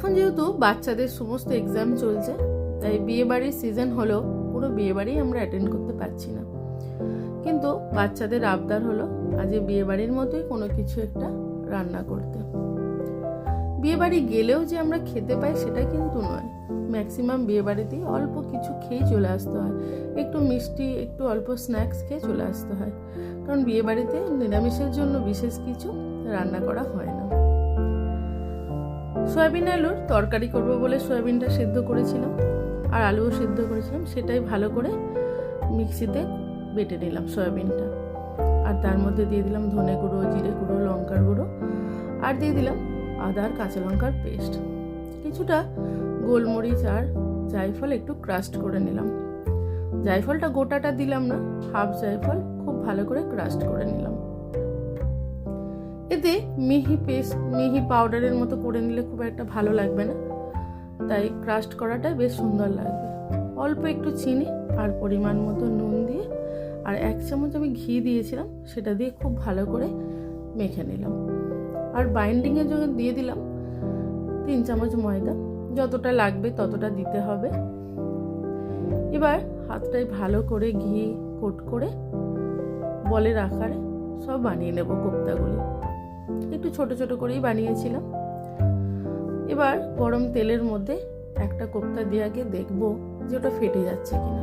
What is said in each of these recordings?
এখন যেহেতু বাচ্চাদের সমস্ত এক্সাম চলছে, তাই বিয়ে বাড়ির সিজন হলেও পুরো বিয়ে বাড়ি আমরা অ্যাটেন্ড করতে পারছি না, কিন্তু বাচ্চাদের আবদার হলো আজ বিয়ে বাড়ির মতোই কোনো কিছু একটা রান্না করতে। বিয়ে বাড়ি গেলেও যে আমরা খেতে পাই সেটা কিন্তু নয়, ম্যাক্সিমাম বিয়ে বাড়িতেই অল্প কিছু খেয়ে চলে আসতে হয়, একটু মিষ্টি একটু অল্প স্ন্যাক্স খেয়ে চলে আসতে হয়, কারণ বিয়ে বাড়িতে নিরামিষের জন্য বিশেষ কিছু রান্না করা হয় না। সয়াবিন আলুর তরকারি করব বলে সয়াবিনটা সেদ্ধ করেছিলাম আর আলুও সেদ্ধ করেছিলাম, সেটাই ভালো করে মিক্সিতে বেটে নিলাম সয়াবিনটা, আর তার মধ্যে দিয়ে দিলাম ধনে গুঁড়ো, জিরে গুঁড়ো, লঙ্কার গুঁড়ো, আর দিয়ে দিলাম আদা আর কাঁচা লঙ্কার পেস্ট, কিছুটা গোলমরিচ আর জায়ফল একটু ক্রাস্ট করে নিলাম। জায়ফলটা গোটাটা দিলাম না, হাফ জায়ফল খুব ভালো করে ক্রাস্ট করে নিলাম। এতে মিহি পাউডারের মতো করে নিলে খুব একটা ভালো লাগবে না, তাই ক্রাস্ট করাটাই বেশ সুন্দর লাগবে। অল্প একটু চিনি আর পরিমাণ মতো নুন দিয়ে আর 1 চামচ আমি ঘি দিয়েছিলাম, সেটা দিয়ে খুব ভালো করে মেখে নিলাম। আর বাইন্ডিংয়ের জন্য দিয়ে দিলাম 3 চামচ ময়দা, যতটা লাগবে ততটা দিতে হবে। এবার হাতটায় ভালো করে ঘি কোট করে বলের আকারে সব বানিয়ে নেব কোপ্তাগুলি। একটু ছোট ছোট করেই বানিয়েছিলাম। এবার গরম তেলের মধ্যে একটা কোপ্তা দিয়ে আগে দেখবো যে ওটা ফেটে যাচ্ছে কিনা।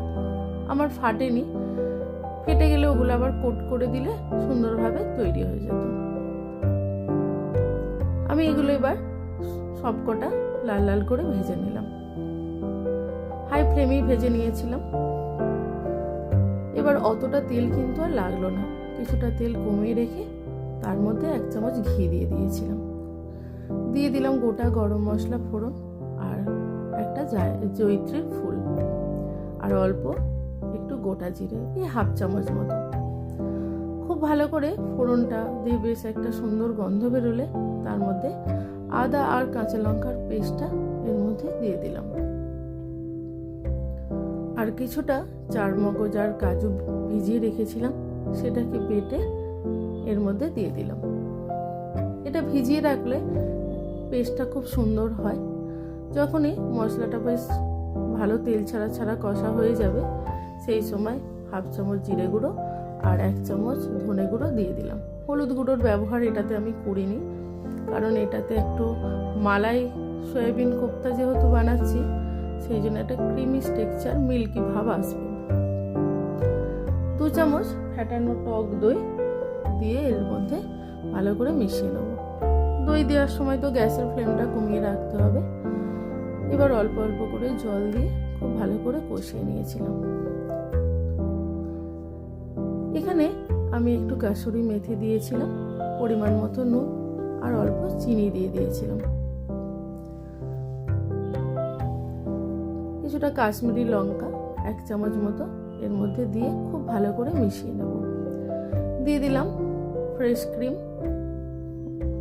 আমার ফাটেনি, ফেটে গেলে ওগুলো আবার কোট করে দিলে সুন্দরভাবে তৈরি হয়ে যেত। আমি এগুলো এবার সবকটা লাল লাল করে ভেজে নিলাম, হাই ফ্লেমেই ভেজে নিয়েছিলাম। এবার অতটা তেল কিন্তু আর লাগলো না, কিছুটা তেল কমিয়ে রেখে তার মধ্যে 1 চামচ ঘি দিয়ে দিয়েছিলাম। দিয়ে দিলাম গোটা গরম মশলা ফোড়ন আর একটা জয়িত্রীর ফুল আর অল্প একটু গোটা জিরে, এই হাফ চামচ মতো। খুব ভালো করে ফোড়নটা দিয়ে বেশ একটা সুন্দর গন্ধ বেরোলে তার মধ্যে আদা আর কাঁচা লঙ্কার পেস্টটা এর মধ্যে দিয়ে দিলাম, আর কিছুটা চারমগজ আর কাজু ভিজিয়ে রেখেছিলাম সেটাকে বেটে এর মধ্যে দিয়ে দিলাম। এটা ভিজিয়ে রাখলে পেস্টটা খুব সুন্দর হয়। যখনই মশলাটা বেশ ভালো তেল ছাড়া ছাড়া কষা হয়ে যাবে, সেই সময় হাফ চামচ জিরে গুঁড়ো আর 1 চামচ ধনে গুঁড়ো দিয়ে দিলাম। হলুদ গুঁড়োর ব্যবহার এটাতে আমি করিনি, কারণ এটাতে একটু মালাই সয়াবিন কোপ্তা যেহেতু বানাচ্ছি, সেই জন্য একটা ক্রিমি টেক্সচার মিল্কি ভাব আসবে। 2 চামচ ফ্যাটানো টক দই দিয়ে এর মধ্যে ভালো করে মিশিয়ে নেব। দই দেওয়ার সময় তো গ্যাসের ফ্লেমটা কমিয়ে রাখতে হবে। এবার অল্প অল্প করে জল দিয়ে খুব ভালো করে কষিয়ে নিয়েছিলাম। এখানে আমি একটু কাসুরি মেথি দিয়েছিলাম, পরিমাণ মতো নুন আর অল্প চিনি দিয়ে দিয়েছিলাম। কিছুটা কাশ্মীরি লঙ্কা 1 চামচ মতো এর মধ্যে দিয়ে খুব ভালো করে মিশিয়ে নেব। দিয়ে দিলাম ফ্রেশ ক্রিম।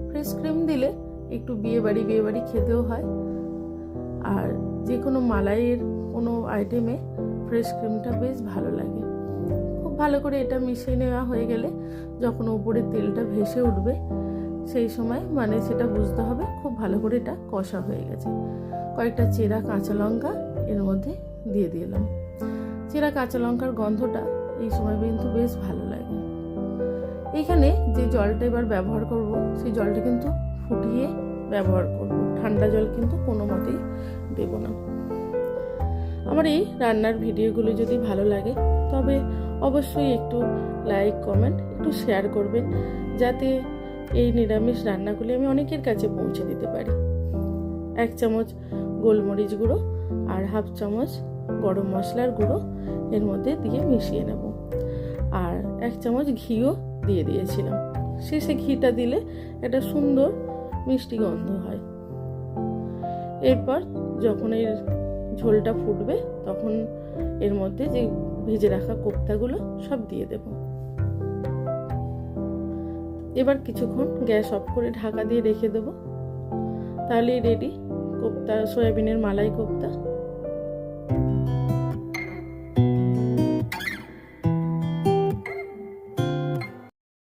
ফ্রেশ ক্রিম দিলে একটু বিয়ে বাড়ি খেতেও হয়, আর যে কোনো মালাইয়ের কোনো আইটেমে ফ্রেশ ক্রিমটা বেশ ভালো লাগে। খুব ভালো করে এটা মিশিয়ে নেওয়া হয়ে গেলে যখন উপরে তেলটা ভেসে উঠবে, সেই সময় মানে সেটা বুঝতে হবে খুব ভালো করে এটা কষা হয়ে গেছে। কয়েকটা চেরা কাঁচা লঙ্কা এর মধ্যে দিয়ে দিলাম। চেরা কাঁচা লঙ্কার গন্ধটা এই সময় কিন্তু বেশ ভালো লাগে। এইখানে যে জলটা এবার ব্যবহার করব, সেই জলটা কিন্তু ফুটিয়ে ব্যবহার করব, ঠান্ডা জল কিন্তু কোনো মতেই দেব না। আমার এই রান্নার ভিডিওগুলো যদি ভালো লাগে তবে অবশ্যই একটু লাইক কমেন্ট একটু শেয়ার করবেন, যাতে এই নিরামিষ রান্নাগুলি আমি অনেকের কাছে পৌঁছে দিতে পারি। 1 চামচ গোলমরিচ গুঁড়ো আর হাফ চামচ গরম মশলার গুঁড়ো এর মধ্যে দিয়ে মিশিয়ে নেব, আর 1 চামচ ঘিও দিয়ে দিয়েছিলাম। শেষে ঘিটা দিলে একটা সুন্দর মিষ্টি গন্ধ হয়। এরপর যখন এর ঝোলটা ফুটবে তখন এর মধ্যে যে ভেজে রাখা কোপ্তাগুলো সব দিয়ে দেব। এবার কিছুক্ষণ গ্যাস অফ করে ঢাকা দিয়ে রেখে দেব, তাহলেই রেডি কোপ্তা, সয়াবিনের মালাই কোপ্তা।